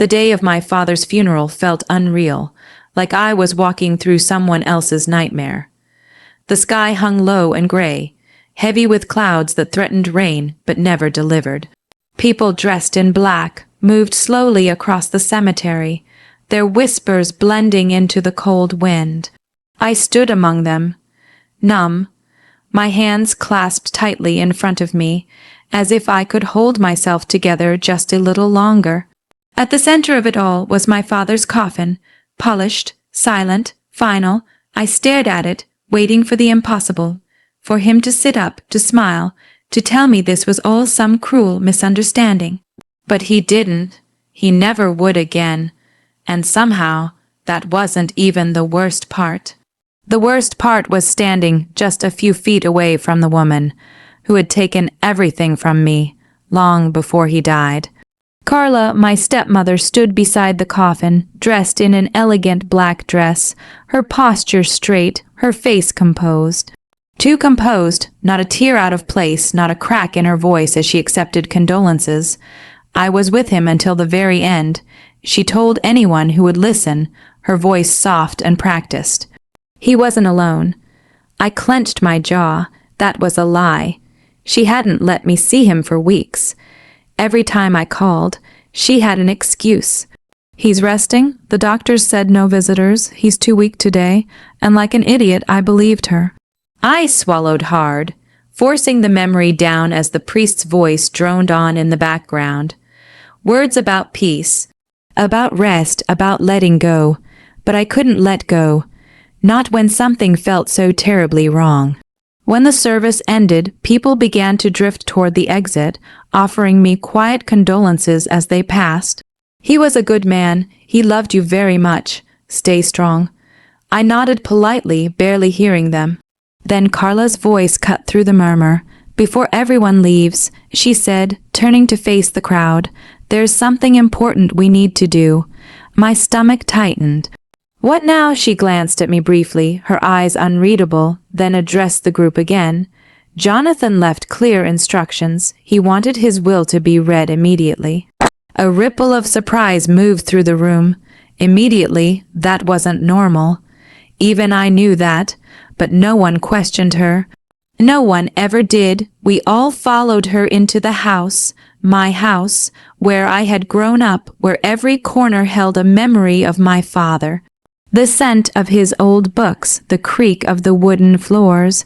The day of my father's funeral felt unreal, like I was walking through someone else's nightmare. The sky hung low and gray, heavy with clouds that threatened rain but never delivered. People dressed in black moved slowly across the cemetery, their whispers blending into the cold wind. I stood among them, numb, my hands clasped tightly in front of me, as if I could hold myself together just a little longer. At the center of it all was my father's coffin, polished, silent, final. I stared at it, waiting for the impossible, for him to sit up, to smile, to tell me this was all some cruel misunderstanding. But he didn't. He never would again. And somehow, that wasn't even the worst part. The worst part was standing just a few feet away from the woman who had taken everything from me long before he died. Carla, my stepmother, stood beside the coffin, dressed in an elegant black dress, her posture straight, her face composed. Too composed, not a tear out of place, not a crack in her voice as she accepted condolences. I was with him until the very end. She told anyone who would listen, her voice soft and practiced. He wasn't alone. I clenched my jaw. That was a lie. She hadn't let me see him for weeks. Every time I called, she had an excuse. He's resting. The doctors said no visitors. He's too weak today. And like an idiot, I believed her. I swallowed hard, forcing the memory down as the priest's voice droned on in the background. Words about peace, about rest, about letting go. But I couldn't let go. Not when something felt so terribly wrong. When the service ended, people began to drift toward the exit, offering me quiet condolences as they passed. He was a good man. He loved you very much. Stay strong. I nodded politely, barely hearing them. Then Carla's voice cut through the murmur. Before everyone leaves, she said, turning to face the crowd, "There's something important we need to do." My stomach tightened. "What now?" She glanced at me briefly, her eyes unreadable, then addressed the group again. Jonathan left clear instructions. He wanted his will to be read immediately. A ripple of surprise moved through the room. Immediately, that wasn't normal. Even I knew that, but no one questioned her. No one ever did. We all followed her into the house, my house, where I had grown up, where every corner held a memory of my father. The scent of his old books, the creak of the wooden floors,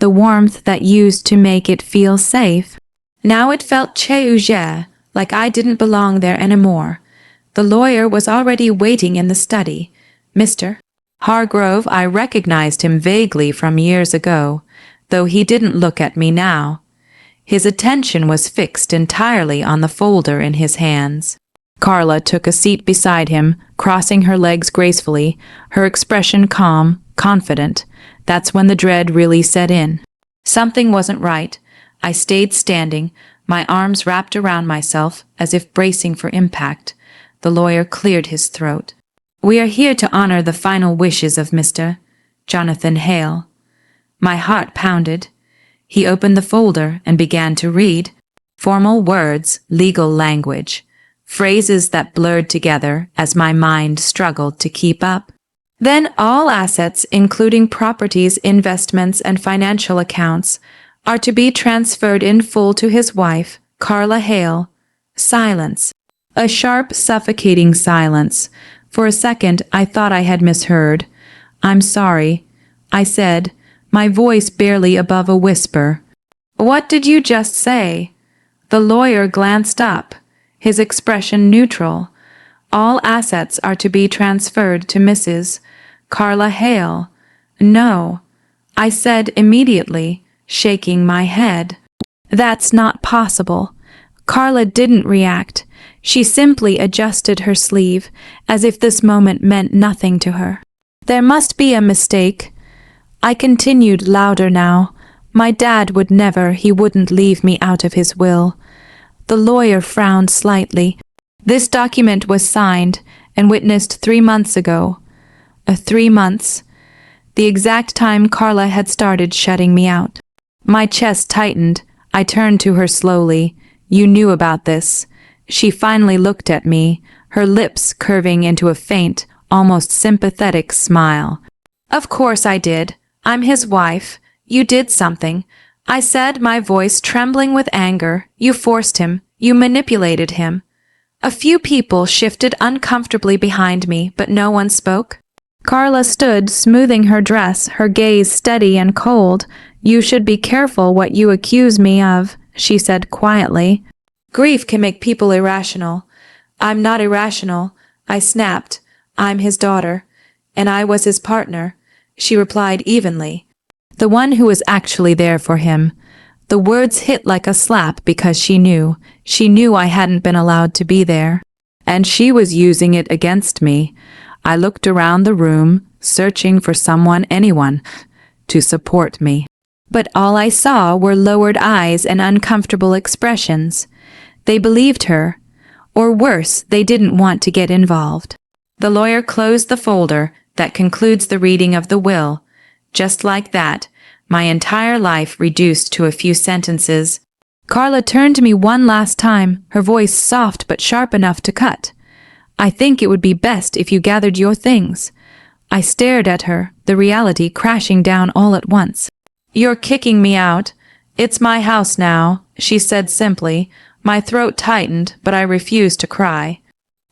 the warmth that used to make it feel safe. Now it felt chez like I didn't belong there anymore. The lawyer was already waiting in the study. Mr. Hargrove, I recognized him vaguely from years ago, though he didn't look at me now. His attention was fixed entirely on the folder in his hands. Carla took a seat beside him, crossing her legs gracefully, her expression calm, confident. That's when the dread really set in. Something wasn't right. I stayed standing, my arms wrapped around myself as if bracing for impact. The lawyer cleared his throat. "We are here to honor the final wishes of Mr. Jonathan Hale." My heart pounded. He opened the folder and began to read. Formal words, legal language. Phrases that blurred together as my mind struggled to keep up. Then all assets, including properties, investments, and financial accounts, are to be transferred in full to his wife, Carla Hale. Silence. A sharp, suffocating silence. For a second, I thought I had misheard. "I'm sorry," I said, my voice barely above a whisper. "What did you just say?" The lawyer glanced up, his expression neutral. "All assets are to be transferred to Mrs. Carla Hale." "No," I said immediately, shaking my head. "That's not possible." Carla didn't react. She simply adjusted her sleeve, as if this moment meant nothing to her. "There must be a mistake." I continued louder now. "My dad would never, he wouldn't leave me out of his will." The lawyer frowned slightly. "This document was signed and witnessed 3 months ago." 3 months. The exact time Carla had started shutting me out. My chest tightened. I turned to her slowly. "You knew about this." She finally looked at me, her lips curving into a faint, almost sympathetic smile. "Of course I did. I'm his wife. You did something," I said, my voice trembling with anger. "You forced him. You manipulated him." A few people shifted uncomfortably behind me, but no one spoke. Carla stood, smoothing her dress, her gaze steady and cold. "You should be careful what you accuse me of," she said quietly. "Grief can make people irrational." "I'm not irrational," I snapped. "I'm his daughter, and I was his partner," she replied evenly. "The one who was actually there for him." The words hit like a slap because she knew I hadn't been allowed to be there. And she was using it against me. I looked around the room, searching for anyone, to support me. But all I saw were lowered eyes and uncomfortable expressions. They believed her. Or worse, they didn't want to get involved. The lawyer closed the folder that concludes the reading of the will. Just like that, my entire life reduced to a few sentences. Carla turned to me one last time, her voice soft but sharp enough to cut. "I think it would be best if you gathered your things." I stared at her, the reality crashing down all at once. "You're kicking me out. It's my house now," she said simply. My throat tightened, but I refused to cry.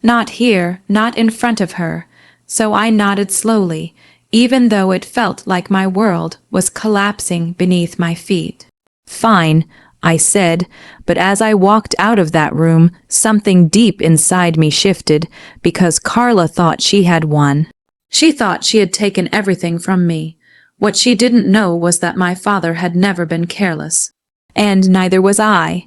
Not here, not in front of her. So I nodded slowly, even though it felt like my world was collapsing beneath my feet. "Fine," I said, but as I walked out of that room, something deep inside me shifted because Carla thought she had won. She thought she had taken everything from me. What she didn't know was that my father had never been careless. And neither was I.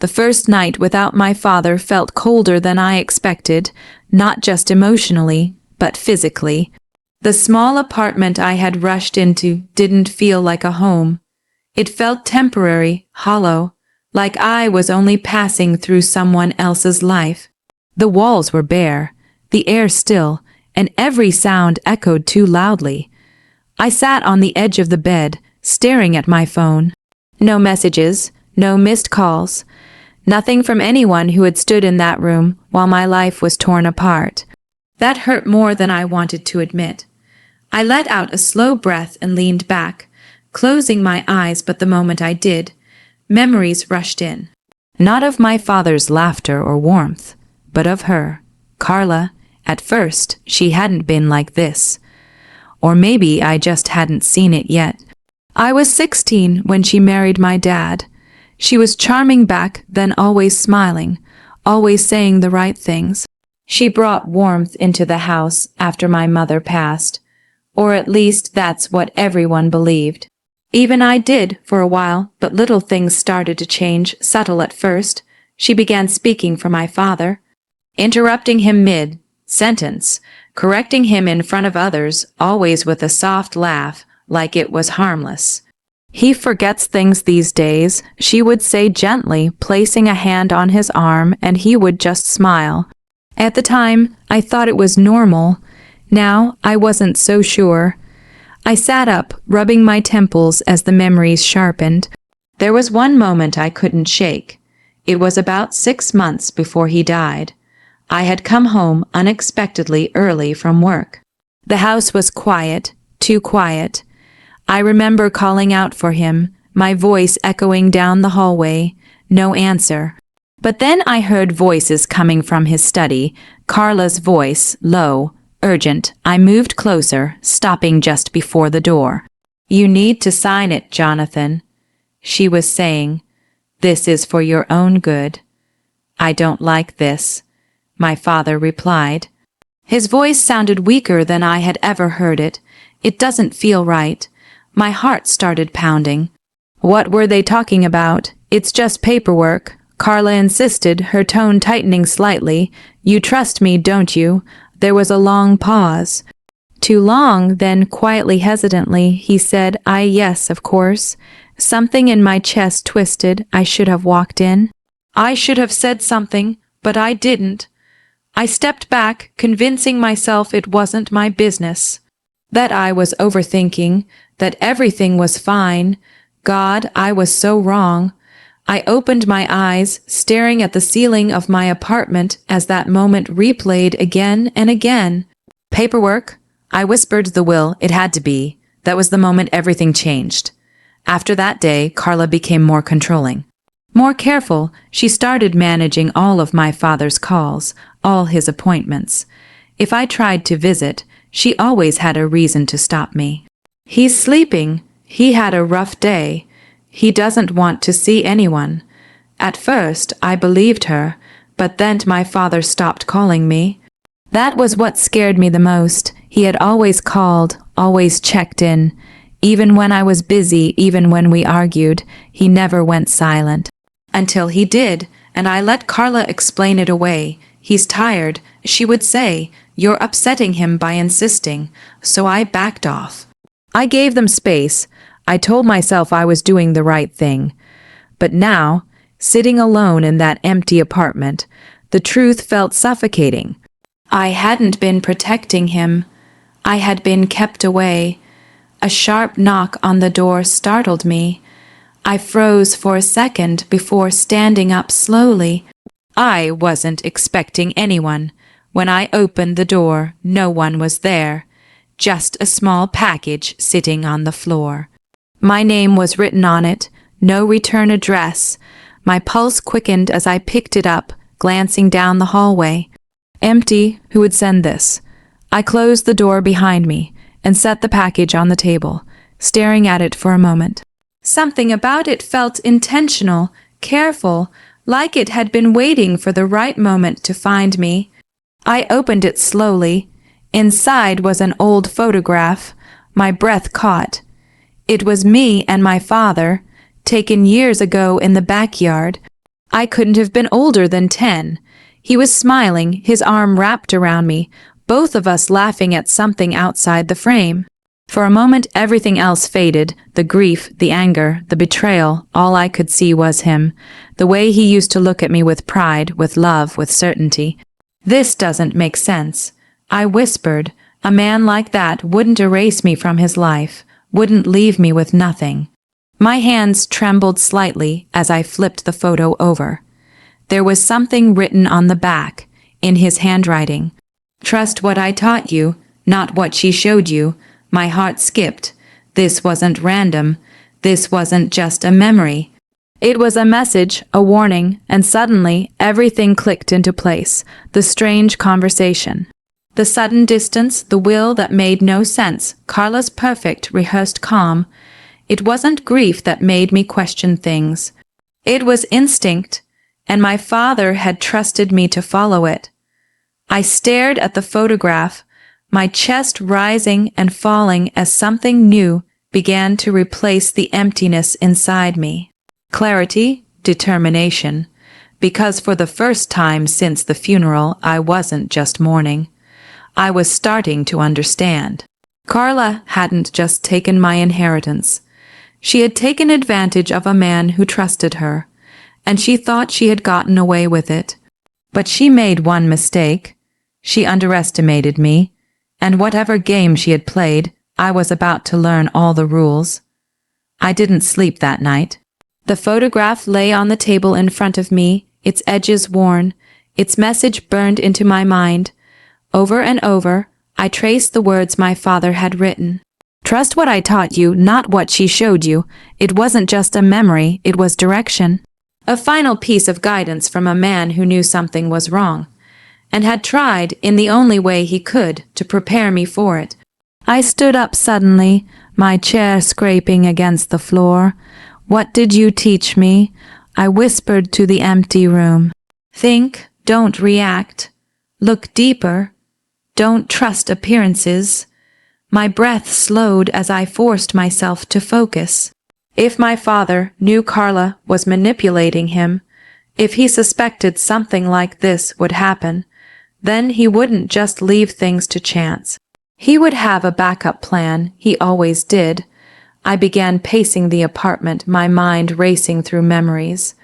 The first night without my father felt colder than I expected, not just emotionally, but physically. The small apartment I had rushed into didn't feel like a home. It felt temporary, hollow, like I was only passing through someone else's life. The walls were bare, the air still, and every sound echoed too loudly. I sat on the edge of the bed, staring at my phone. No messages, no missed calls, nothing from anyone who had stood in that room while my life was torn apart. That hurt more than I wanted to admit. I let out a slow breath and leaned back, closing my eyes, but the moment I did, memories rushed in. Not of my father's laughter or warmth, but of her, Carla. At first, she hadn't been like this. Or maybe I just hadn't seen it yet. I was 16 when she married my dad. She was charming back then, always smiling, always saying the right things. She brought warmth into the house after my mother passed. Or at least that's what everyone believed. Even I did for a while, but little things started to change, subtle at first. She began speaking for my father, interrupting him mid-sentence, correcting him in front of others, always with a soft laugh, like it was harmless. "He forgets things these days," she would say gently, placing a hand on his arm, and he would just smile. At the time, I thought it was normal. Now, I wasn't so sure. I sat up, rubbing my temples as the memories sharpened. There was one moment I couldn't shake. It was about 6 months before he died. I had come home unexpectedly early from work. The house was quiet, too quiet. I remember calling out for him, my voice echoing down the hallway. No answer. But then I heard voices coming from his study, Carla's voice, low, urgent. I moved closer, stopping just before the door. "You need to sign it, Jonathan," she was saying. "This is for your own good." "I don't like this," my father replied. His voice sounded weaker than I had ever heard it. It doesn't feel right. My heart started pounding. What were they talking about? "It's just paperwork," Carla insisted, her tone tightening slightly. "You trust me, don't you?" There was a long pause. "Too long," then quietly, hesitantly, he said, Yes, of course." Something in my chest twisted. I should have walked in. I should have said something, but I didn't. I stepped back, convincing myself it wasn't my business. That I was overthinking, that everything was fine. God, I was so wrong. I opened my eyes, staring at the ceiling of my apartment as that moment replayed again and again. Paperwork? I whispered the will. It had to be. That was the moment everything changed. After that day, Carla became more controlling. More careful, she started managing all of my father's calls, all his appointments. If I tried to visit, she always had a reason to stop me. He's sleeping. He had a rough day. He doesn't want to see anyone. At first, I believed her, but then my father stopped calling me. That was what scared me the most. He had always called, always checked in. Even when I was busy, even when we argued, he never went silent. Until he did, and I let Carla explain it away. He's tired, she would say. You're upsetting him by insisting. So I backed off. I gave them space. I told myself I was doing the right thing. But now, sitting alone in that empty apartment, the truth felt suffocating. I hadn't been protecting him. I had been kept away. A sharp knock on the door startled me. I froze for a second before standing up slowly. I wasn't expecting anyone. When I opened the door, no one was there. Just a small package sitting on the floor. My name was written on it, no return address. My pulse quickened as I picked it up, glancing down the hallway. Empty. Who would send this? I closed the door behind me and set the package on the table, staring at it for a moment. Something about it felt intentional, careful, like it had been waiting for the right moment to find me. I opened it slowly. Inside was an old photograph. My breath caught. It was me and my father, taken years ago in the backyard. I couldn't have been older than 10. He was smiling, his arm wrapped around me, both of us laughing at something outside the frame. For a moment everything else faded, the grief, the anger, the betrayal. All I could see was him, the way he used to look at me with pride, with love, with certainty. This doesn't make sense. I whispered. A man like that wouldn't erase me from his life, wouldn't leave me with nothing. My hands trembled slightly as I flipped the photo over. There was something written on the back, in his handwriting. Trust what I taught you, not what she showed you. My heart skipped. This wasn't random. This wasn't just a memory. It was a message, a warning, and suddenly everything clicked into place. The strange conversation. The sudden distance, the will that made no sense, Carla's perfect, rehearsed calm. It wasn't grief that made me question things. It was instinct, and my father had trusted me to follow it. I stared at the photograph, my chest rising and falling as something new began to replace the emptiness inside me. Clarity, determination, because for the first time since the funeral I wasn't just mourning. I was starting to understand. Carla hadn't just taken my inheritance. She had taken advantage of a man who trusted her, and she thought she had gotten away with it. But she made one mistake. She underestimated me, and whatever game she had played, I was about to learn all the rules. I didn't sleep that night. The photograph lay on the table in front of me, its edges worn, its message burned into my mind. Over and over, I traced the words my father had written. Trust what I taught you, not what she showed you. It wasn't just a memory, it was direction. A final piece of guidance from a man who knew something was wrong, and had tried, in the only way he could, to prepare me for it. I stood up suddenly, my chair scraping against the floor. What did you teach me? I whispered to the empty room. Think, don't react. Look deeper. Don't trust appearances. My breath slowed as I forced myself to focus. If my father knew Carla was manipulating him, if he suspected something like this would happen, then he wouldn't just leave things to chance. He would have a backup plan. He always did. I began pacing the apartment, my mind racing through memories.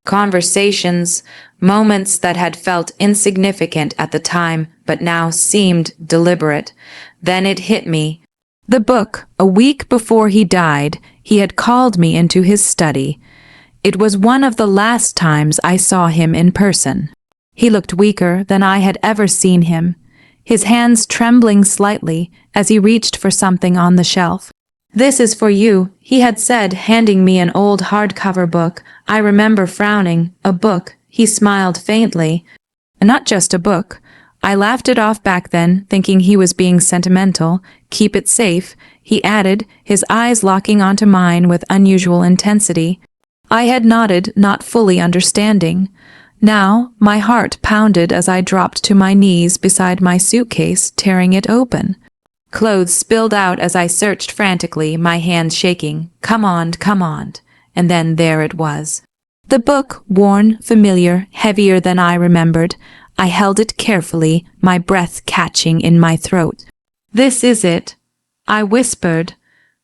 Conversations, moments that had felt insignificant at the time but now seemed deliberate. Then it hit me. The book, a week before he died, he had called me into his study. It was one of the last times I saw him in person. He looked weaker than I had ever seen him, his hands trembling slightly as he reached for something on the shelf. "This is for you," he had said, handing me an old hardcover book. I remember frowning. "A book?" He smiled faintly. "Not just a book." I laughed it off back then, thinking he was being sentimental. "Keep it safe," he added, his eyes locking onto mine with unusual intensity. I had nodded, not fully understanding. Now, my heart pounded as I dropped to my knees beside my suitcase, tearing it open. Clothes spilled out as I searched frantically, my hands shaking. Come on. And then there it was. The book, worn, familiar, heavier than I remembered. I held it carefully, my breath catching in my throat. "This is it," I whispered.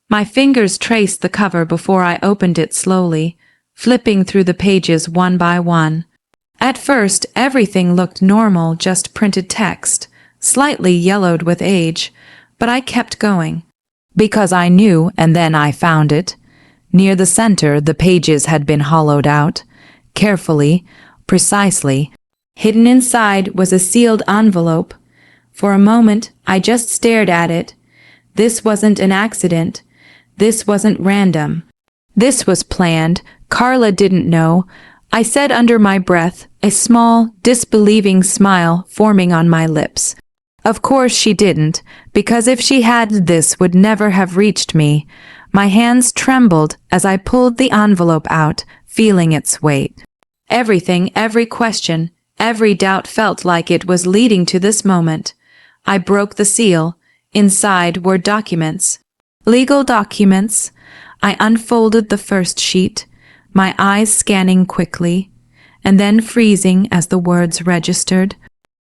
My fingers traced the cover before I opened it slowly, flipping through the pages one by one. At first, everything looked normal, just printed text, slightly yellowed with age, but I kept going. Because I knew, and then I found it. Near the center, the pages had been hollowed out, carefully, precisely. Hidden inside was a sealed envelope. For a moment, I just stared at it. This wasn't an accident. This wasn't random. This was planned. Carla didn't know. I said under my breath, a small, disbelieving smile forming on my lips. Of course she didn't, because if she had, this would never have reached me. My hands trembled as I pulled the envelope out, feeling its weight. Everything, every question, every doubt felt like it was leading to this moment. I broke the seal. Inside were documents. Legal documents. I unfolded the first sheet, my eyes scanning quickly, and then freezing as the words registered.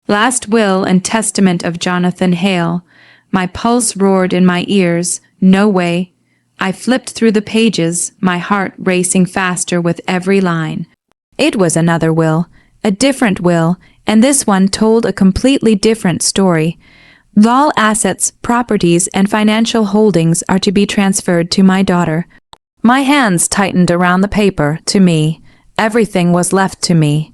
Last will and testament of Jonathan Hale. My pulse roared in my ears. No way. I flipped through the pages, my heart racing faster with every line. It was another will, a different will, and this one told a completely different story. All assets, properties, and financial holdings are to be transferred to my daughter. My hands tightened around the paper, to me. Everything was left to me.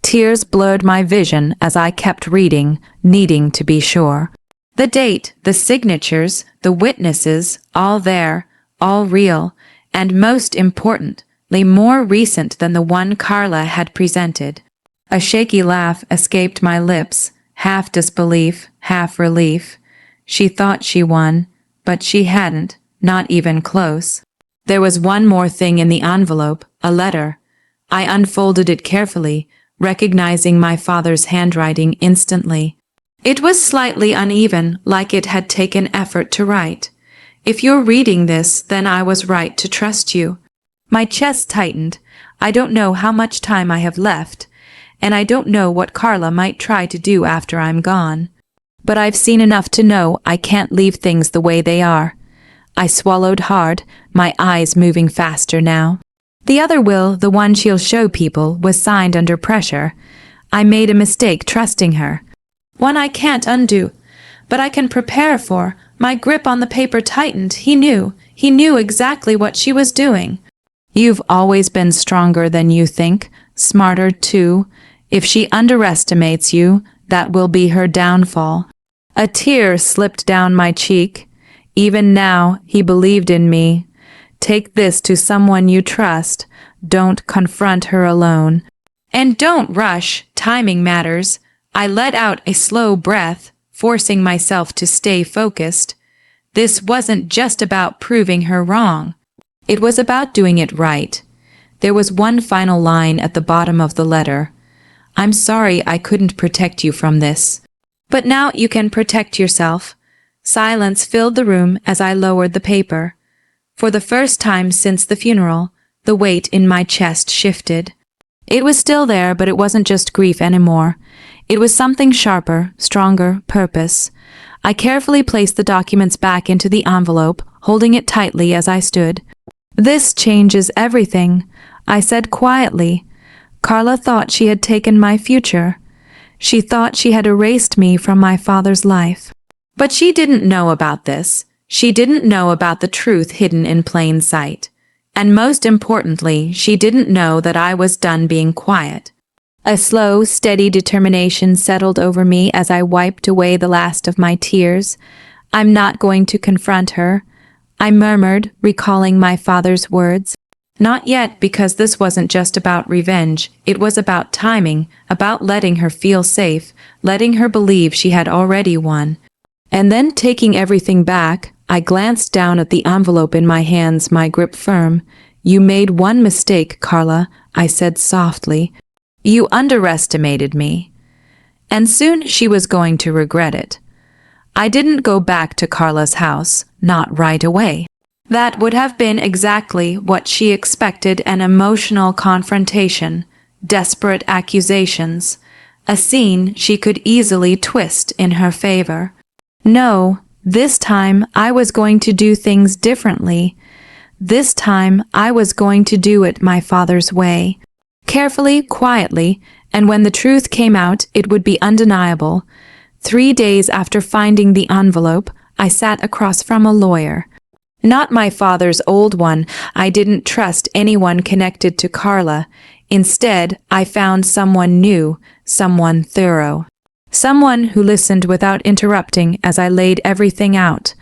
Tears blurred my vision as I kept reading, needing to be sure. The date, the signatures, the witnesses, all there, all real, and most importantly, more recent than the one Carla had presented. A shaky laugh escaped my lips, half disbelief, half relief. She thought she won, but she hadn't, not even close. There was one more thing in the envelope, a letter. I unfolded it carefully, recognizing my father's handwriting instantly. It was slightly uneven, like it had taken effort to write. "If you're reading this, then I was right to trust you." My chest tightened. I don't know how much time I have left, and I don't know what Carla might try to do after I'm gone. But I've seen enough to know I can't leave things the way they are. I swallowed hard, my eyes moving faster now. The other will, the one she'll show people, was signed under pressure. I made a mistake trusting her. One I can't undo, but I can prepare for. My grip on the paper tightened. He knew exactly what she was doing. "You've always been stronger than you think, smarter too. If she underestimates you, that will be her downfall." A tear slipped down my cheek. Even now, he believed in me. "Take this to someone you trust. Don't confront her alone. And don't rush. Timing matters." I let out a slow breath, forcing myself to stay focused. This wasn't just about proving her wrong. It was about doing it right. There was one final line at the bottom of the letter. "I'm sorry I couldn't protect you from this. But now you can protect yourself." Silence filled the room as I lowered the paper. For the first time since the funeral, the weight in my chest shifted. It was still there, but it wasn't just grief anymore. It was something sharper, stronger, purpose. I carefully placed the documents back into the envelope, holding it tightly as I stood. "This changes everything," I said quietly. Carla thought she had taken my future. She thought she had erased me from my father's life. But she didn't know about this. She didn't know about the truth hidden in plain sight. And most importantly, she didn't know that I was done being quiet. A slow, steady determination settled over me as I wiped away the last of my tears. I'm not going to confront her, I murmured, recalling my father's words. Not yet, because this wasn't just about revenge. It was about timing, about letting her feel safe, letting her believe she had already won. And then, taking everything back, I glanced down at the envelope in my hands, my grip firm. You made one mistake, Carla, I said softly. You underestimated me. And soon she was going to regret it. I didn't go back to Carla's house, not right away. That would have been exactly what she expected, an emotional confrontation, desperate accusations, a scene she could easily twist in her favor. No, this time I was going to do things differently. This time I was going to do it my father's way. Carefully, quietly, and when the truth came out, it would be undeniable. 3 days after finding the envelope, I sat across from a lawyer. Not my father's old one. I didn't trust anyone connected to Carla. Instead, I found someone new, someone thorough. Someone who listened without interrupting as I laid everything out.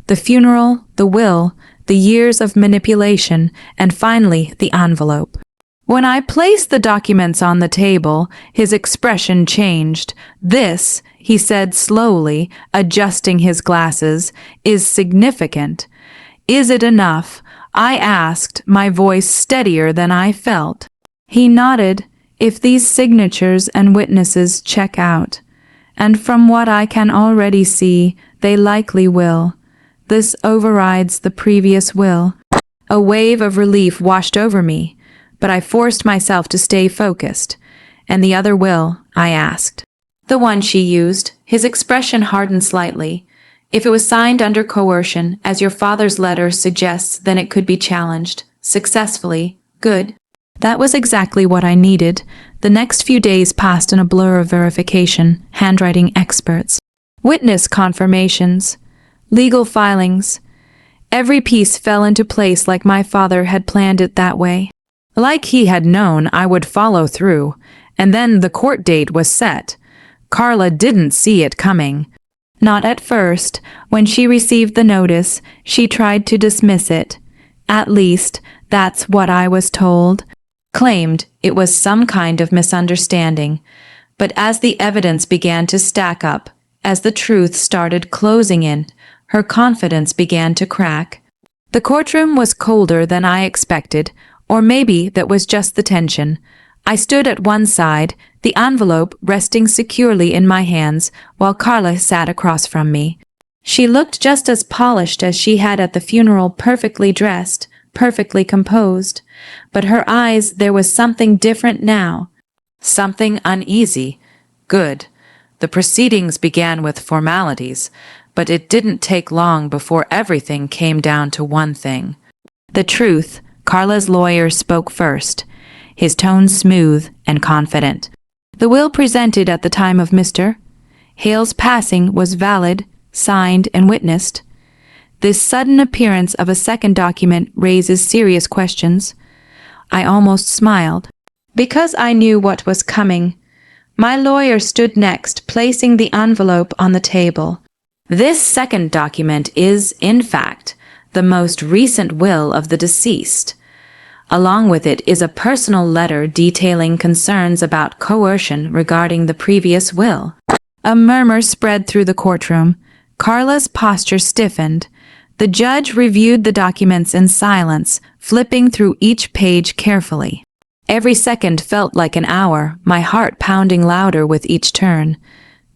The funeral, the will, the years of manipulation, and finally the envelope. When I placed the documents on the table, his expression changed. This, he said slowly, adjusting his glasses, is significant. Is it enough? I asked, my voice steadier than I felt. He nodded. If these signatures and witnesses check out, and from what I can already see, they likely will. This overrides the previous will. A wave of relief washed over me, but I forced myself to stay focused. And the other will, I asked. The one she used. His expression hardened slightly. If it was signed under coercion, as your father's letter suggests, then it could be challenged. Successfully. Good. That was exactly what I needed. The next few days passed in a blur of verification, handwriting experts, witness confirmations, legal filings. Every piece fell into place like my father had planned it that way. Like he had known I would follow through. And then the court date was set. Carla didn't see it coming. Not at first. When she received the notice, she tried to dismiss it. At least, that's what I was told. Claimed it was some kind of misunderstanding. But as the evidence began to stack up, as the truth started closing in, her confidence began to crack. The courtroom was colder than I expected, or maybe that was just the tension. I stood at one side, the envelope resting securely in my hands, while Carla sat across from me. She looked just as polished as she had at the funeral, perfectly dressed, perfectly composed. But her eyes, there was something different now. Something uneasy. Good. The proceedings began with formalities, but it didn't take long before everything came down to one thing. The truth. Carla's lawyer spoke first, his tone smooth and confident. The will presented at the time of Mr. Hale's passing was valid, signed, and witnessed. This sudden appearance of a second document raises serious questions. I almost smiled. Because I knew what was coming. My lawyer stood next, placing the envelope on the table. This second document is, in fact, the most recent will of the deceased. Along with it is a personal letter detailing concerns about coercion regarding the previous will. A murmur spread through the courtroom. Carla's posture stiffened. The judge reviewed the documents in silence, flipping through each page carefully. Every second felt like an hour, my heart pounding louder with each turn.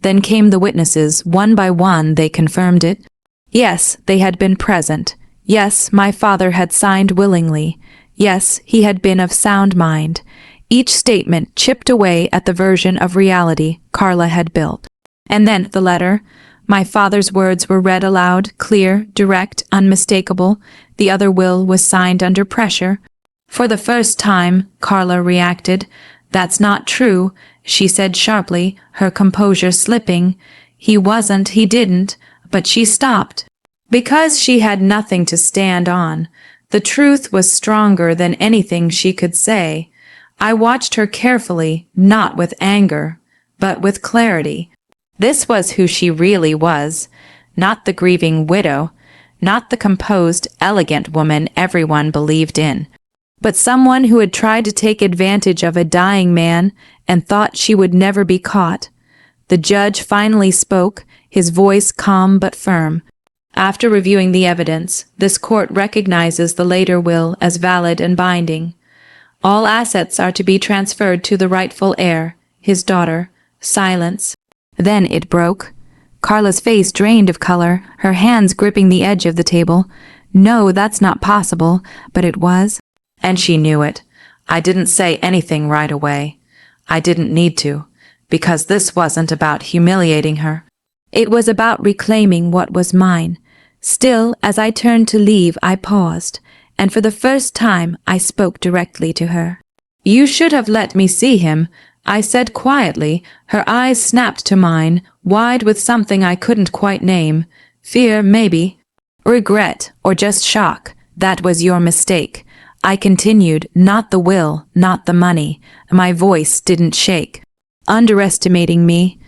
Then came the witnesses. One by one they confirmed it. Yes, they had been present. Yes, my father had signed willingly. Yes, he had been of sound mind. Each statement chipped away at the version of reality Carla had built. And then the letter. My father's words were read aloud, clear, direct, unmistakable. The other will was signed under pressure. For the first time, Carla reacted. That's not true, she said sharply, her composure slipping. He wasn't, he didn't. But she stopped. Because she had nothing to stand on. The truth was stronger than anything she could say. I watched her carefully, not with anger, but with clarity. This was who she really was, not the grieving widow, not the composed, elegant woman everyone believed in, but someone who had tried to take advantage of a dying man and thought she would never be caught. The judge finally spoke, his voice calm but firm. After reviewing the evidence, this court recognizes the later will as valid and binding. All assets are to be transferred to the rightful heir, his daughter. Silence. Then it broke. Carla's face drained of color, her hands gripping the edge of the table. No, that's not possible, but it was. And she knew it. I didn't say anything right away. I didn't need to, because this wasn't about humiliating her. It was about reclaiming what was mine. Still, as I turned to leave, I paused, and for the first time I spoke directly to her. You should have let me see him, I said quietly. Her eyes snapped to mine, wide with something I couldn't quite name. Fear, maybe. Regret, or just shock. That was your mistake. I continued, not the will, not the money. My voice didn't shake. Underestimating me.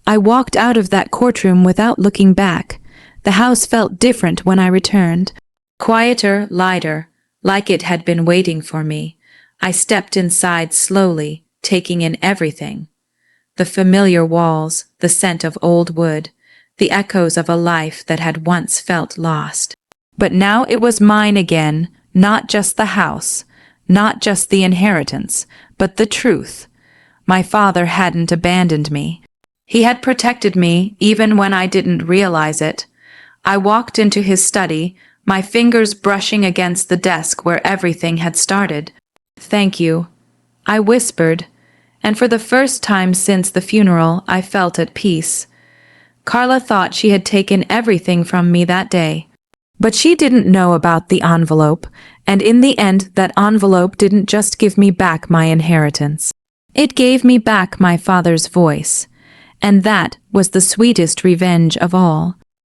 I walked out of that courtroom without looking back. The house felt different when I returned. Quieter, lighter, like it had been waiting for me. I stepped inside slowly, taking in everything. The familiar walls, the scent of old wood, the echoes of a life that had once felt lost. But now it was mine again, not just the house, not just the inheritance, but the truth. My father hadn't abandoned me. He had protected me even when I didn't realize it. I walked into his study, my fingers brushing against the desk where everything had started. Thank you, I whispered, and for the first time since the funeral I felt at peace. Carla thought she had taken everything from me that day. But she didn't know about the envelope, and in the end that envelope didn't just give me back my inheritance. It gave me back my father's voice, and that was the sweetest revenge of all.